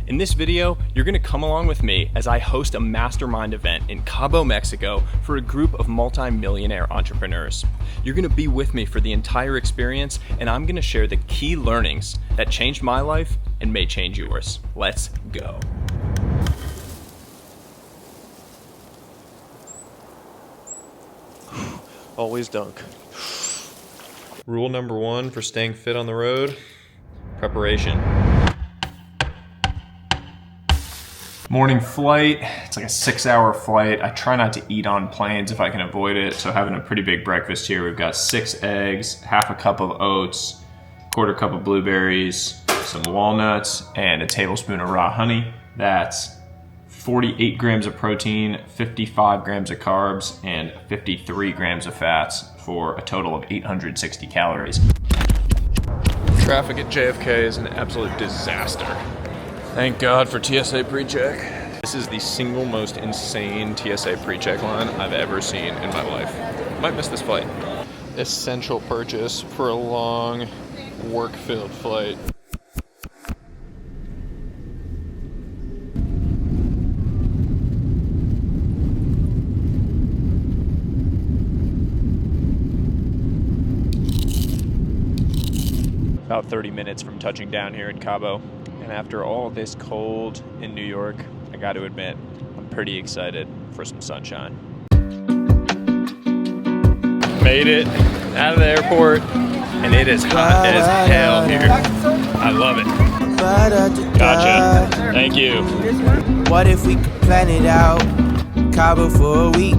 In this video, you're gonna come along with me as I host a mastermind event in Cabo, Mexico for a group of multi-millionaire entrepreneurs. You're gonna be with me for the entire experience, and I'm gonna share the key learnings that changed my life and may change yours. Let's go. Always dunk. Rule number one for staying fit on the road, preparation. Morning flight, it's like a 6-hour flight. I try not to eat on planes if I can avoid it, so having a pretty big breakfast here. We've got 6 eggs, half a cup of oats, quarter cup of blueberries, some walnuts, and a tablespoon of raw honey. That's 48 grams of protein, 55 grams of carbs, and 53 grams of fats for a total of 860 calories. Traffic at JFK is an absolute disaster. Thank God for TSA pre-check. This is the single most insane TSA pre-check line I've ever seen in my life. Might miss this flight. Essential purchase for a long, work-filled flight. About 30 minutes from touching down here in Cabo. And after all this cold in New York, I got to admit, I'm pretty excited for some sunshine. Made it out of the airport, and it is hot as hell here. I love it. Gotcha. Thank you. What if we could plan it out? Cabo for a week,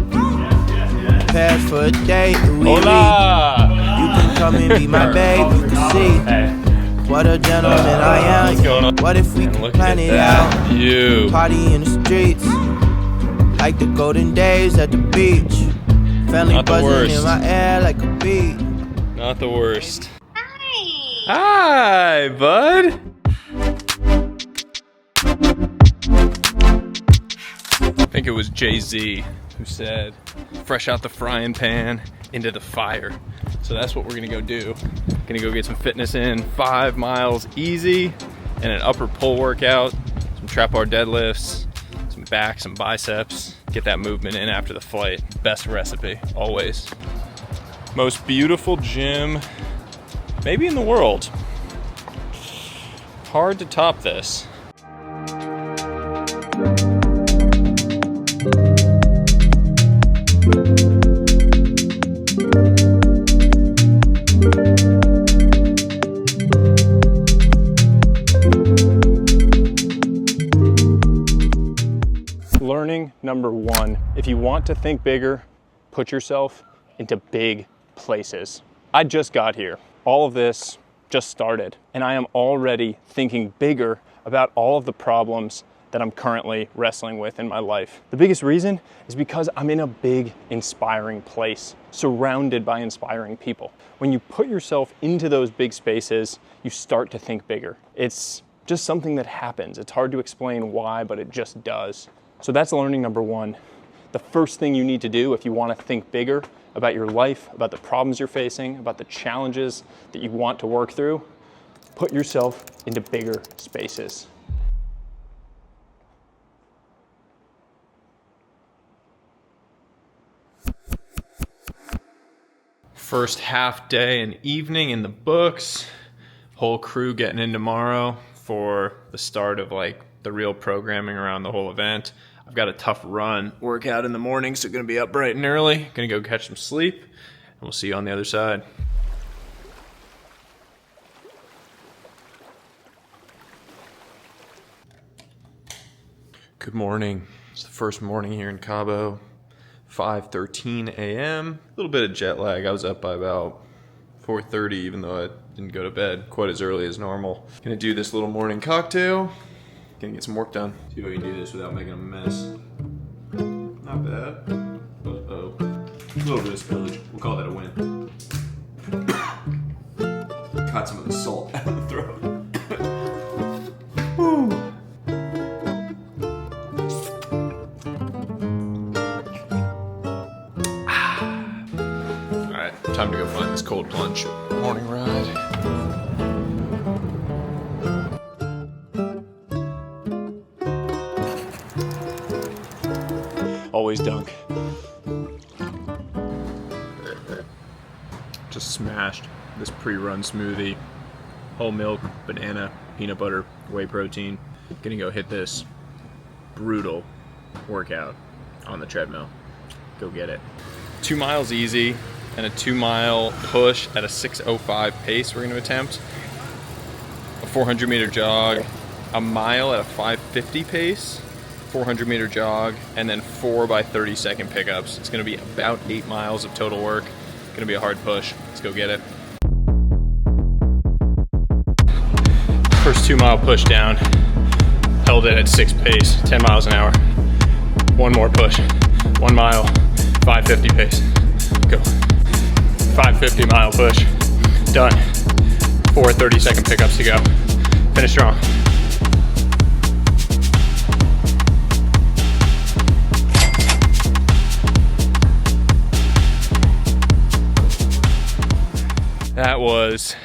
Paris for a day. Hola! You can come and be my babe. You can see what a gentleman I am. What's going on? What if we could plan it out? You. Party in the streets, like the golden days at the beach. Family Not the buzzing worst. in my air like a bee. Not the worst. Hi. Hi, bud. I think it was Jay-Z who said, fresh out the frying pan into the fire. So that's what we're gonna go do. Gonna go get some fitness in, 5 miles easy, and an upper pull workout, some trap bar deadlifts, some back, some biceps. Get that movement in after the flight. Best recipe, always. Most beautiful gym, maybe in the world. Hard to top this. Learning number one, if you want to think bigger, put yourself into big places. I just got here. All of this just started, and I am already thinking bigger about all of the problems that I'm currently wrestling with in my life. The biggest reason is because I'm in a big, inspiring place, surrounded by inspiring people. When you put yourself into those big spaces, you start to think bigger. It's just something that happens. It's hard to explain why, but it just does. So that's learning number one. The first thing you need to do if you want to think bigger about your life, about the problems you're facing, about the challenges that you want to work through, put yourself into bigger spaces. First half day and evening in the books. Whole crew getting in tomorrow for the start of like the real programming around the whole event. I've got a tough run workout in the morning, so gonna be up bright and early. Gonna go catch some sleep, and we'll see you on the other side. Good morning. It's the first morning here in Cabo. 5:13 a.m. A little bit of jet lag. I was up by about 4:30, even though I didn't go to bed quite as early as normal. Gonna do this little morning cocktail. Gonna get some work done. See if I can do this without making a mess. Not bad. Uh-oh. A little bit of spillage. We'll call that a win. Got some of the salt out of the throat. Woo. Alright, time to go find this cold plunge. Morning ride. always dunk. Just smashed this pre-run smoothie. Whole milk, banana, peanut butter, whey protein. Gonna go hit this brutal workout on the treadmill. Go get it. 2 miles easy and a 2 mile push at a 6:05 pace we're gonna attempt. A 400 meter jog, a mile at a 5:50 pace, 400 meter jog, and then 4 by 30 second pickups. It's gonna be about 8 miles of total work. Gonna be a hard push. Let's go get it. First 2 mile push down, held it at 6 pace, 10 miles an hour. 1 more push, 1 mile, 5:50 pace. Go. 5:50 mile push, done. 4 30 second pickups to go. Finish strong. That was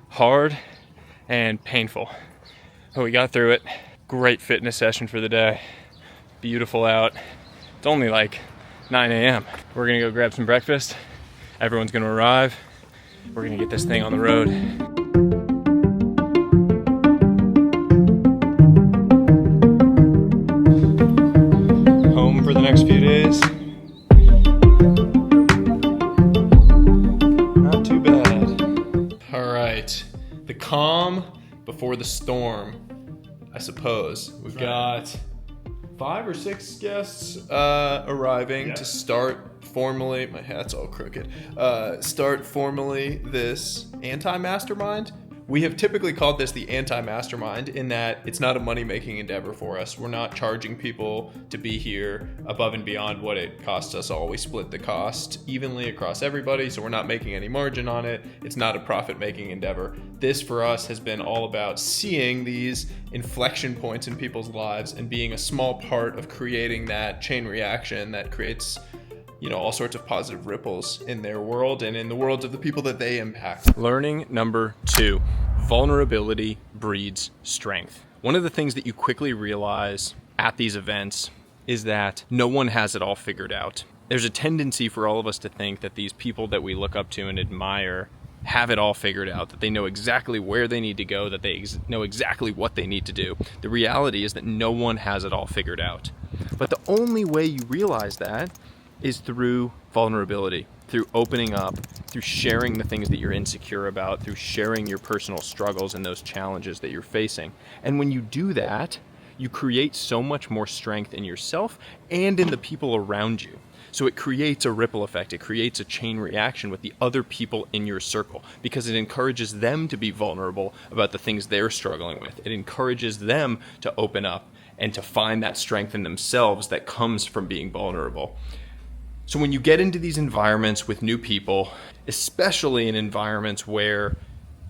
hard and painful, but we got through it. Great fitness session for the day. Beautiful out. It's only like 9 a.m. We're gonna go grab some breakfast. Everyone's gonna arrive. We're gonna get this thing on the road. Home for the next few days. Not too bad. All right, the calm before the storm, I suppose. We've got 5 or 6 guests arriving to start formally, my hat's all crooked, start formally this anti-mastermind. We have typically called this the anti-mastermind in that it's not a money-making endeavor for us. We're not charging people to be here above and beyond what it costs us all. We split the cost evenly across everybody, so we're not making any margin on it. It's not a profit-making endeavor. This, for us, has been all about seeing these inflection points in people's lives and being a small part of creating that chain reaction that creates, you know, all sorts of positive ripples in their world and in the worlds of the people that they impact. Learning number 2, vulnerability breeds strength. One of the things that you quickly realize at these events is that no one has it all figured out. There's a tendency for all of us to think that these people that we look up to and admire have it all figured out, that they know exactly where they need to go, that they know exactly what they need to do. The reality is that no one has it all figured out. But the only way you realize that is through vulnerability, through opening up, through sharing the things that you're insecure about, through sharing your personal struggles and those challenges that you're facing. And when you do that, you create so much more strength in yourself and in the people around you. So it creates a ripple effect. It creates a chain reaction with the other people in your circle because it encourages them to be vulnerable about the things they're struggling with. It encourages them to open up and to find that strength in themselves that comes from being vulnerable. So when you get into these environments with new people, especially in environments where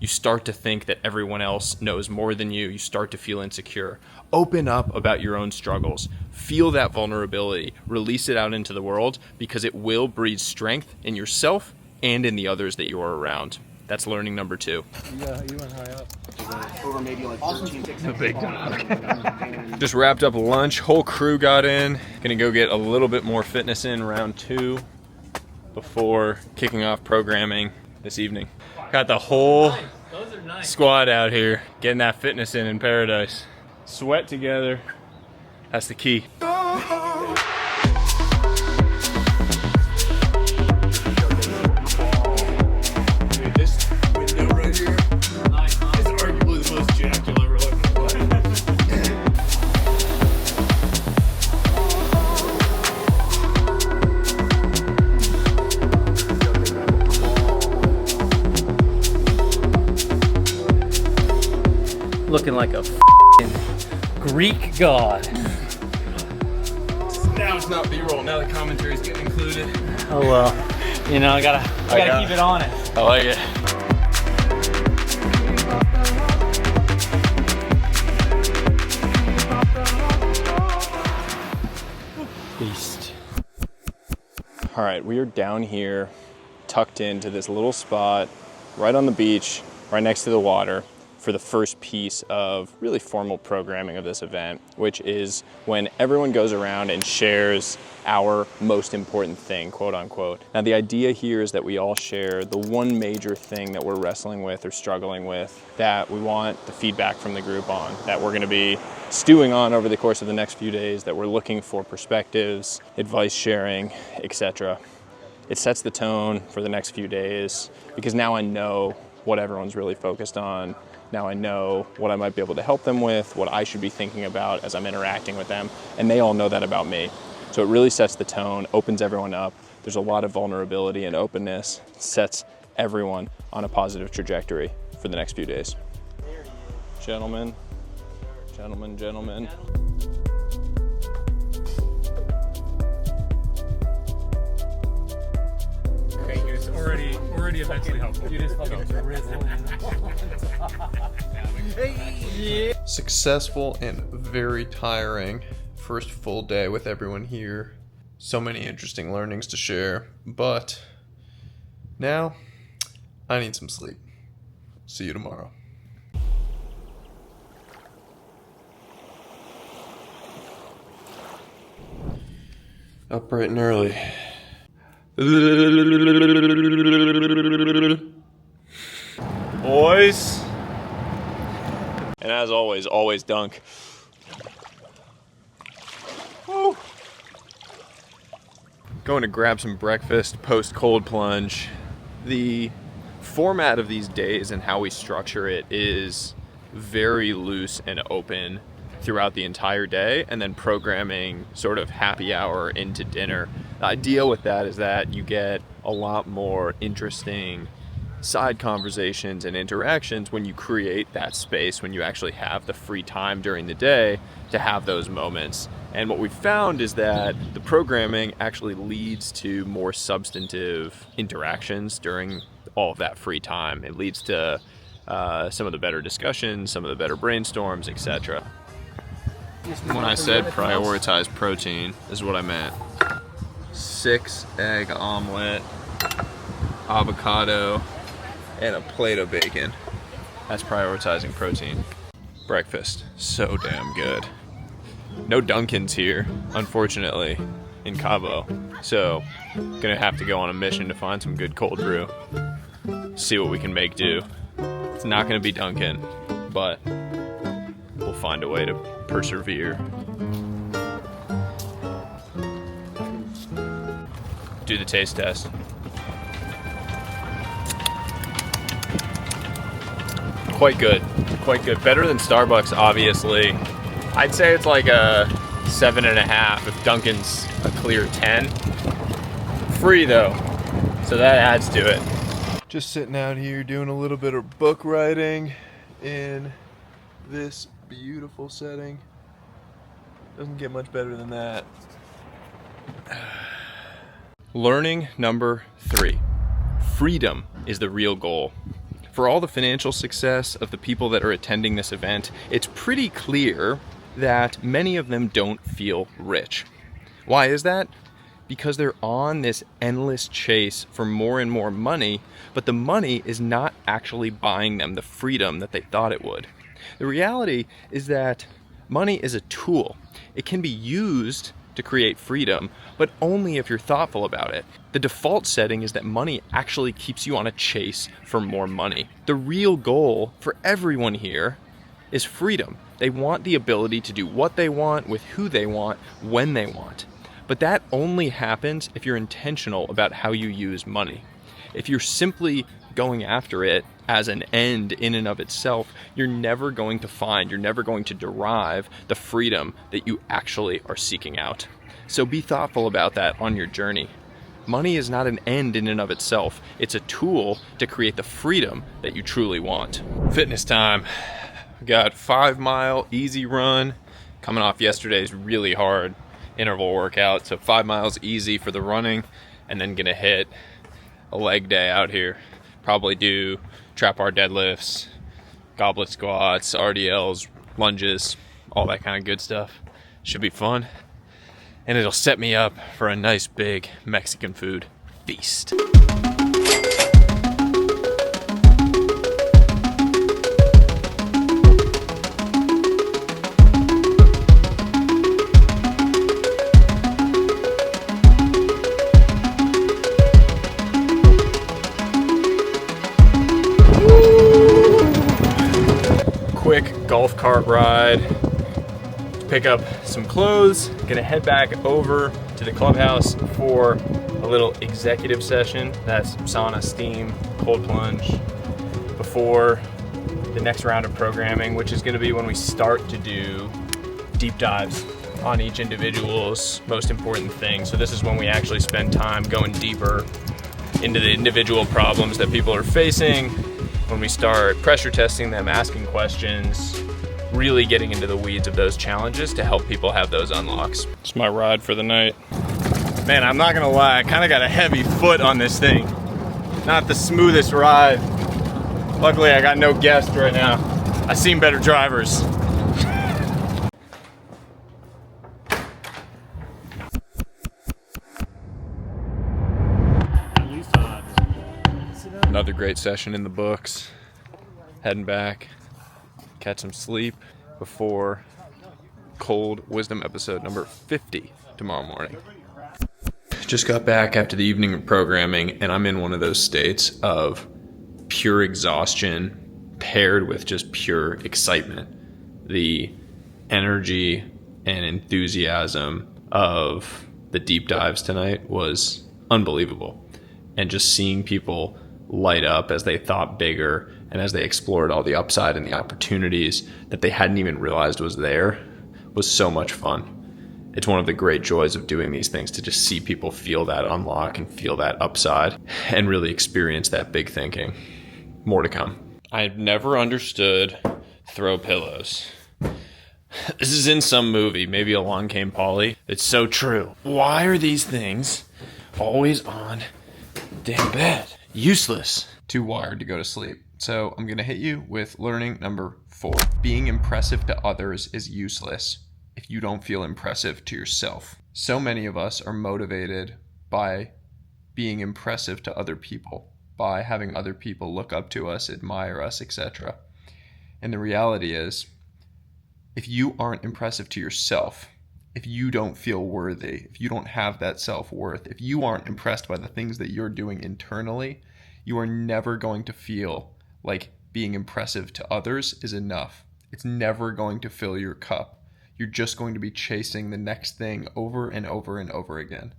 you start to think that everyone else knows more than you start to feel insecure. Open up about your own struggles. Feel that vulnerability. Release it out into the world because it will breed strength in yourself and in the others that you're around. That's learning number 2. Yeah, you went high up. Over maybe like 13. The big dog. Just wrapped up lunch. Whole crew got in. Gonna go get a little bit more fitness in round 2 before kicking off programming this evening. Got the whole squad out here getting that fitness in paradise. Sweat together. That's the key. Dude, this window right here is arguably the most jacked you'll ever look at. Looking like a Greek god. Now it's not B-roll. Now the commentary's getting included. Oh well, you know I gotta keep it on it. I like it. Beast. All right, we are down here, tucked into this little spot, right on the beach, right next to the water. for the first piece of really formal programming of this event, which is when everyone goes around and shares our most important thing, quote unquote. Now the idea here is that we all share the one major thing that we're wrestling with or struggling with that we want the feedback from the group on, that we're gonna be stewing on over the course of the next few days, that we're looking for perspectives, advice sharing, etc. It sets the tone for the next few days because now I know what everyone's really focused on. Now I know what I might be able to help them with, what I should be thinking about as I'm interacting with them, and they all know that about me. So it really sets the tone, opens everyone up. There's a lot of vulnerability and openness, sets everyone on a positive trajectory for the next few days. Gentlemen, gentlemen, gentlemen. Thank you. It's already immensely helpful. You just fucking drizzle. Successful and very tiring first full day with everyone here. So many interesting learnings to share, but now I need some sleep. See you tomorrow. Up bright and early. Boys. And as always dunk. Woo. Going to grab some breakfast post cold plunge. The format of these days and how we structure it is very loose and open throughout the entire day, and then programming sort of happy hour into dinner. The idea with that is that you get a lot more interesting side conversations and interactions when you create that space, when you actually have the free time during the day to have those moments. And what we've found is that the programming actually leads to more substantive interactions during all of that free time. It leads to some of the better discussions, some of the better brainstorms, etc. When I said prioritize protein, is what I meant. 6 egg omelet, avocado, and a plate of bacon. That's prioritizing protein. Breakfast, so damn good. No Dunkins here, unfortunately, in Cabo. So, gonna have to go on a mission to find some good cold brew. See what we can make do. It's not gonna be Dunkin', but we'll find a way to persevere. Do the taste test. Quite good, quite good. Better than Starbucks, obviously. I'd say it's like a 7.5 if Dunkin's a clear 10. Free though, so that adds to it. Just sitting out here doing a little bit of book writing in this beautiful setting. Doesn't get much better than that. Learning number 3. Freedom is the real goal. For all the financial success of the people that are attending this event, it's pretty clear that many of them don't feel rich. Why is that? Because they're on this endless chase for more and more money, but the money is not actually buying them the freedom that they thought it would. The reality is that money is a tool. It can be used to create freedom, but only if you're thoughtful about it. The default setting is that money actually keeps you on a chase for more money. The real goal for everyone here is freedom. They want the ability to do what they want, with who they want, when they want. But that only happens if you're intentional about how you use money. If you're simply going after it as an end in and of itself, you're never going to find, you're never going to derive the freedom that you actually are seeking out. So be thoughtful about that on your journey. Money is not an end in and of itself. It's a tool to create the freedom that you truly want. Fitness time. Got 5-mile easy run coming off yesterday's really hard interval workout. So 5 miles easy for the running, and then gonna hit a leg day out here. Probably do trap bar deadlifts, goblet squats, RDLs, lunges, all that kind of good stuff. Should be fun. And it'll set me up for a nice big Mexican food feast. cart ride to pick up some clothes. Gonna head back over to the clubhouse for a little executive session. That's sauna, steam, cold plunge before the next round of programming, which is gonna be when we start to do deep dives on each individual's most important thing. So this is when we actually spend time going deeper into the individual problems that people are facing, when we start pressure testing them, asking questions, really getting into the weeds of those challenges to help people have those unlocks. It's my ride for the night. Man, I'm not gonna lie, I kinda got a heavy foot on this thing. Not the smoothest ride. Luckily, I got no guest right now. I've seen better drivers. Another great session in the books. Heading back, catch some sleep before Cold Wisdom episode number 50 tomorrow morning. Just got back after the evening of programming, and I'm in one of those states of pure exhaustion paired with just pure excitement. The energy and enthusiasm of the deep dives tonight was unbelievable. And just seeing people light up as they thought bigger and as they explored all the upside and the opportunities that they hadn't even realized was there was so much fun. It's one of the great joys of doing these things, to just see people feel that unlock and feel that upside and really experience that big thinking. More to come. I've never understood throw pillows. This is in some movie, maybe Along Came Polly. It's so true. Why are these things always on the damn bed? Useless. Too wired to go to sleep. So I'm going to hit you with learning number 4. Being impressive to others is useless if you don't feel impressive to yourself. So many of us are motivated by being impressive to other people, by having other people look up to us, admire us, etc. And the reality is, if you aren't impressive to yourself, if you don't feel worthy, if you don't have that self-worth, if you aren't impressed by the things that you're doing internally, you are never going to feel like being impressive to others is enough. It's never going to fill your cup. You're just going to be chasing the next thing over and over and over again.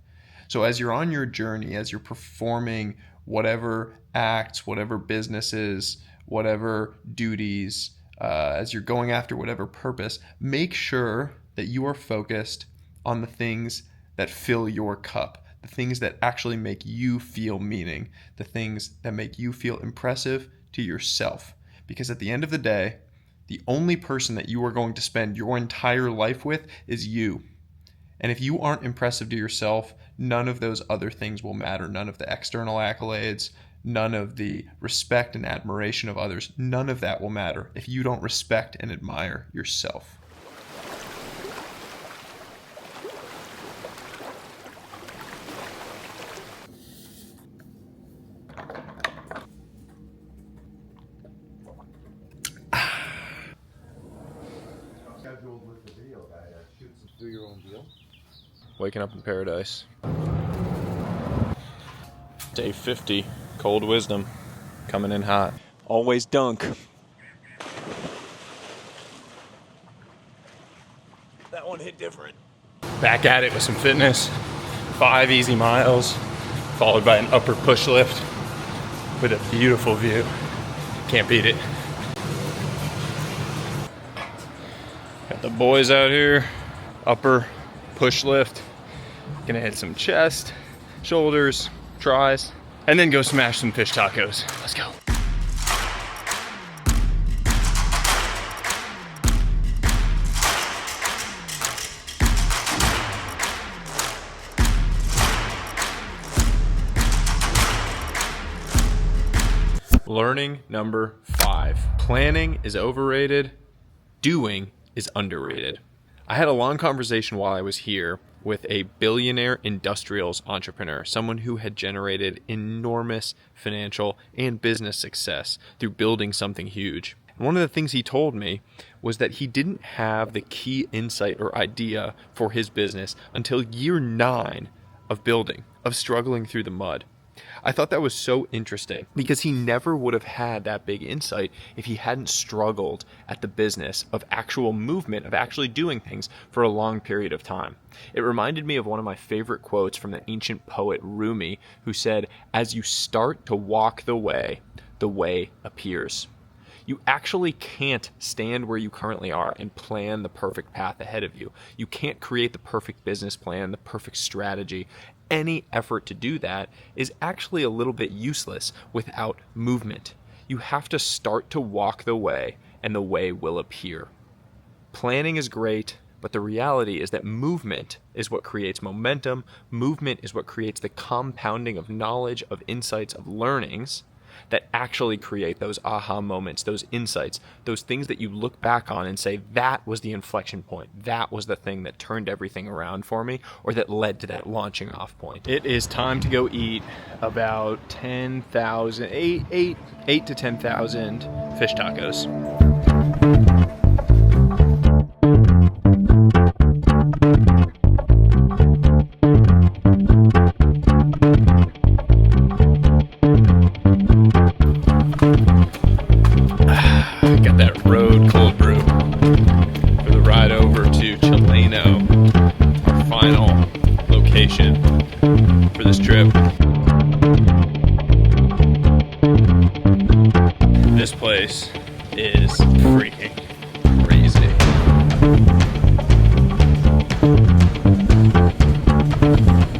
So as you're on your journey, as you're performing whatever acts, whatever businesses, whatever duties, as you're going after whatever purpose, make sure that you are focused on the things that fill your cup, the things that actually make you feel meaning, the things that make you feel impressive to yourself. Because at the end of the day, the only person that you are going to spend your entire life with is you. And if you aren't impressive to yourself, none of those other things will matter. None of the external accolades, none of the respect and admiration of others, none of that will matter if you don't respect and admire yourself. Waking up in paradise. Day 50, Cold Wisdom, coming in hot. Always dunk. That one hit different. Back at it with some fitness. 5 easy miles, followed by an upper push lift with a beautiful view. Can't beat it. Got the boys out here, upper push lift. Gonna hit some chest, shoulders, tries, and then go smash some fish tacos. Let's go. Learning number 5. Planning is overrated. Doing is underrated. I had a long conversation while I was here with a billionaire industrials entrepreneur, someone who had generated enormous financial and business success through building something huge. And one of the things he told me was that he didn't have the key insight or idea for his business until year 9 of building, of struggling through the mud. I thought that was so interesting because he never would have had that big insight if he hadn't struggled at the business of actual movement, of actually doing things for a long period of time. It reminded me of one of my favorite quotes from the ancient poet Rumi, who said, "As you start to walk the way appears." You actually can't stand where you currently are and plan the perfect path ahead of you. You can't create the perfect business plan, the perfect strategy. Any effort to do that is actually a little bit useless without movement. You have to start to walk the way, and the way will appear. Planning is great, but the reality is that movement is what creates momentum. Movement is what creates the compounding of knowledge, of insights, of learnings that actually create those aha moments, those insights, those things that you look back on and say, that was the inflection point. That was the thing that turned everything around for me, or that led to that launching off point. It is time to go eat about 10,000, 8 to 10,000 fish tacos. Got that road cold brew for the ride over to Chileno, our final location for this trip. This place is freaking crazy.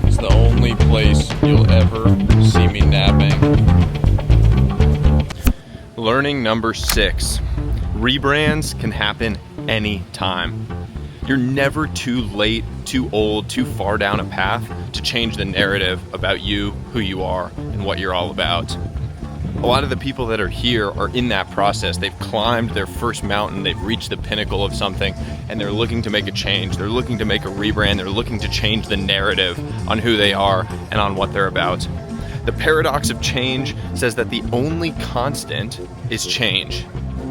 It's the only place you'll ever see me napping. Learning number 6. Rebrands can happen anytime. You're never too late, too old, too far down a path to change the narrative about you, who you are, and what you're all about. A lot of the people that are here are in that process. They've climbed their first mountain, they've reached the pinnacle of something, and they're looking to make a change. They're looking to make a rebrand. They're looking to change the narrative on who they are and on what they're about. The paradox of change says that the only constant is change.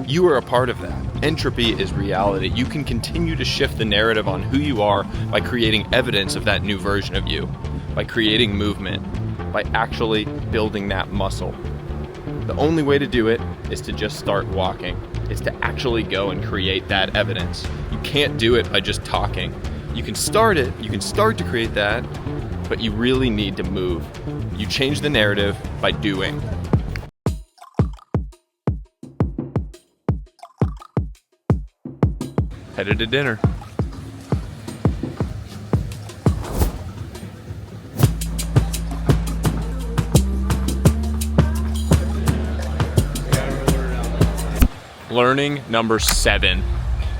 You are a part of that. Entropy is reality. You can continue to shift the narrative on who you are by creating evidence of that new version of you, by creating movement, by actually building that muscle. The only way to do it is to just start walking. It's to actually go and create that evidence. You can't do it by just talking. You can start it, you can start to create that, but you really need to move. You change the narrative by doing. Headed to dinner. Learning number 7.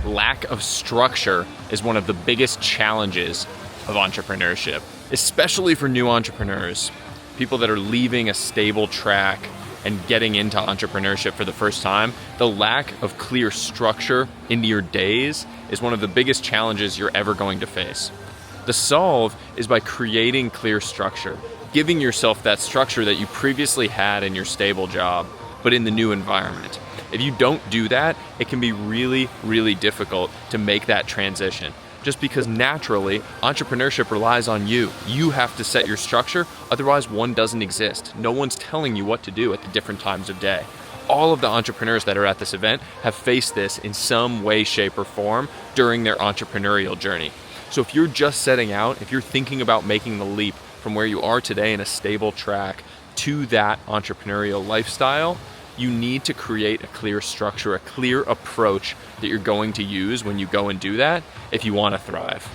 Lack of structure is one of the biggest challenges of entrepreneurship, especially for new entrepreneurs, people that are leaving a stable track and getting into entrepreneurship for the first time. The lack of clear structure into your days is one of the biggest challenges you're ever going to face. The solve is by creating clear structure, giving yourself that structure that you previously had in your stable job, but in the new environment. If you don't do that, it can be really, really difficult to make that transition. Just because naturally, entrepreneurship relies on you. You have to set your structure, otherwise one doesn't exist. No one's telling you what to do at the different times of day. All of the entrepreneurs that are at this event have faced this in some way, shape, or form during their entrepreneurial journey. So if you're just setting out, if you're thinking about making the leap from where you are today in a stable track to that entrepreneurial lifestyle, you need to create a clear structure, a clear approach that you're going to use when you go and do that if you want to thrive.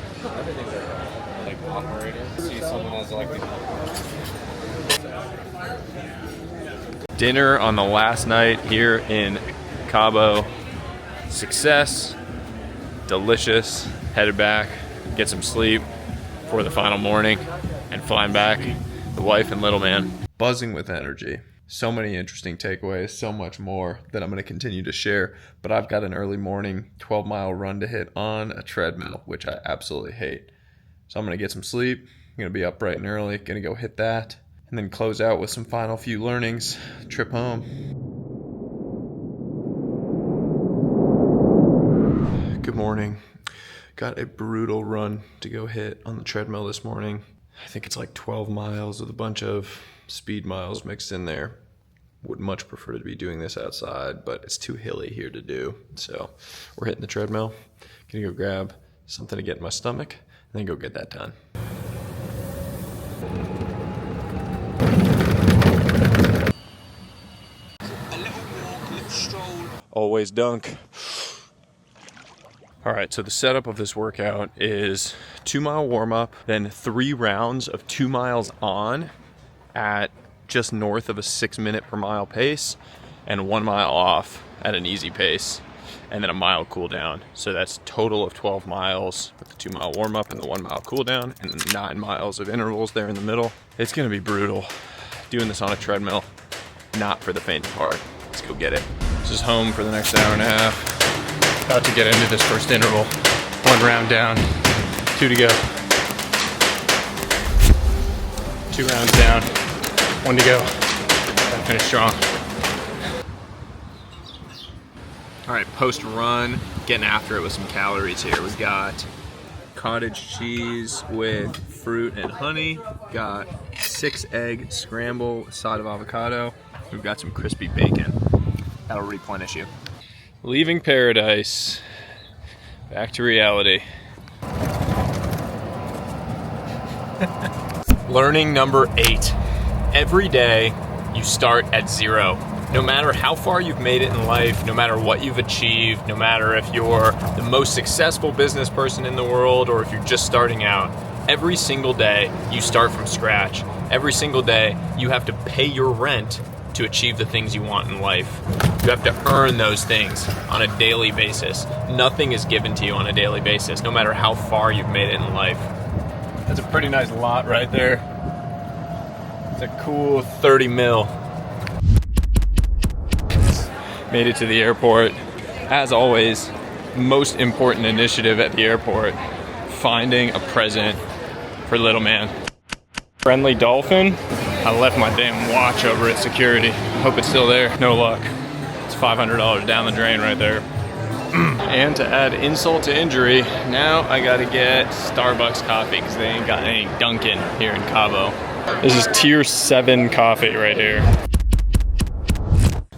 Dinner on the last night here in Cabo. Success, delicious. Headed back, get some sleep for the final morning, and flying back, the wife and little man. Buzzing with energy. So many interesting takeaways, so much more that I'm going to continue to share. But I've got an early morning 12-mile run to hit on a treadmill, which I absolutely hate. So I'm going to get some sleep. I'm going to be up bright and early, going to go hit that, and then close out with some final few learnings. Trip home. Good morning. Got a brutal run to go hit on the treadmill this morning. I think it's like 12 miles with a bunch of speed miles mixed in there. Would much prefer to be doing this outside, but it's too hilly here to do. So we're hitting the treadmill. Gonna go grab something to get in my stomach and then go get that done. Always dunk. All right, so the setup of this workout is 2 mile warm up, then 3 rounds of 2 miles on at just north of a 6 minute per mile pace, and 1 mile off at an easy pace, and then a mile cool down. So that's a total of 12 miles with the 2 mile warm up and the 1 mile cool down, and then 9 miles of intervals there in the middle. It's gonna be brutal doing this on a treadmill, not for the faint of heart. Let's go get it. This is home for the next hour and a half. About to get into this first interval. 1 round down, 2 to go. 2 rounds down, 1 to go. Gotta finish strong. All right, post run, getting after it with some calories here. We've got cottage cheese with fruit and honey. Got 6 egg scramble, side of avocado. We've got some crispy bacon. That'll replenish you. Leaving paradise, back to reality. Learning number 8. Every day you start at 0. No matter how far you've made it in life, no matter what you've achieved, no matter if you're the most successful business person in the world or if you're just starting out, every single day you start from scratch. Every single day you have to pay your rent to achieve the things you want in life. You have to earn those things on a daily basis. Nothing is given to you on a daily basis, no matter how far you've made it in life. That's a pretty nice lot right there. It's a cool 30 mil. Made it to the airport. As always, most important initiative at the airport, finding a present for little man. Friendly dolphin. I left my damn watch over at security. Hope it's still there. No luck. It's $500 down the drain right there. And to add insult to injury, now I gotta get Starbucks coffee because they ain't got any Dunkin' here in Cabo. This is tier 7 coffee right here.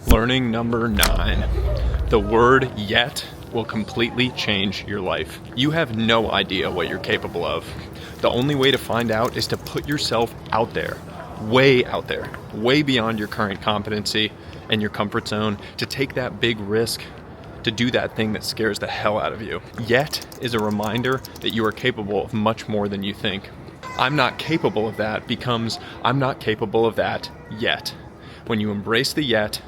Learning number 9. The word yet will completely change your life. You have no idea what you're capable of. The only way to find out is to put yourself out there, way beyond your current competency and your comfort zone, to take that big risk, to do that thing that scares the hell out of you. Yet is a reminder that you are capable of much more than you think. I'm not capable of that becomes I'm not capable of that yet. When you embrace the yet,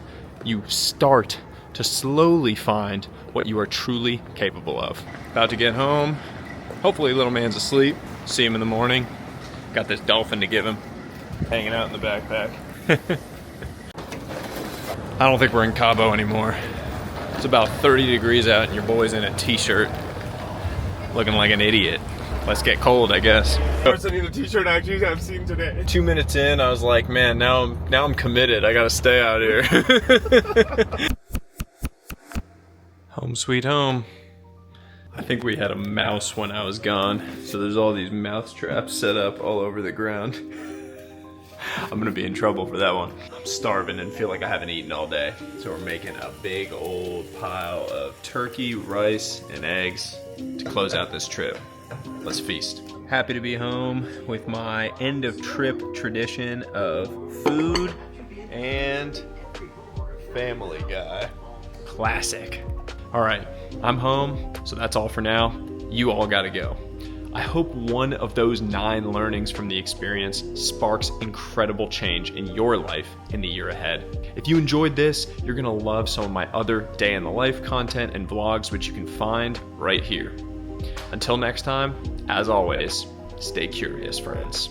you start to slowly find what you are truly capable of. About to get home. Hopefully little man's asleep. See him in the morning. Got this dolphin to give him. Hanging out in the backpack. I don't think we're in Cabo anymore. It's about 30 degrees out and your boy's in a t-shirt. Looking like an idiot. Let's get cold, I guess. First in a t-shirt actually I've seen today. 2 minutes in, I was like, man, now I'm committed. I gotta stay out here. Home sweet home. I think we had a mouse when I was gone, so there's all these mouse traps set up all over the ground. I'm gonna be in trouble for that one. I'm starving and feel like I haven't eaten all day, so we're making a big old pile of turkey, rice, and eggs to close out this trip. Let's feast. Happy to be home with my end of trip tradition of food and Family Guy. Classic. All right, I'm home, so that's all for now. You all gotta go. I hope one of those 9 learnings from the experience sparks incredible change in your life in the year ahead. If you enjoyed this, you're gonna love some of my other day in the life content and vlogs, which you can find right here. Until next time, as always, stay curious, friends.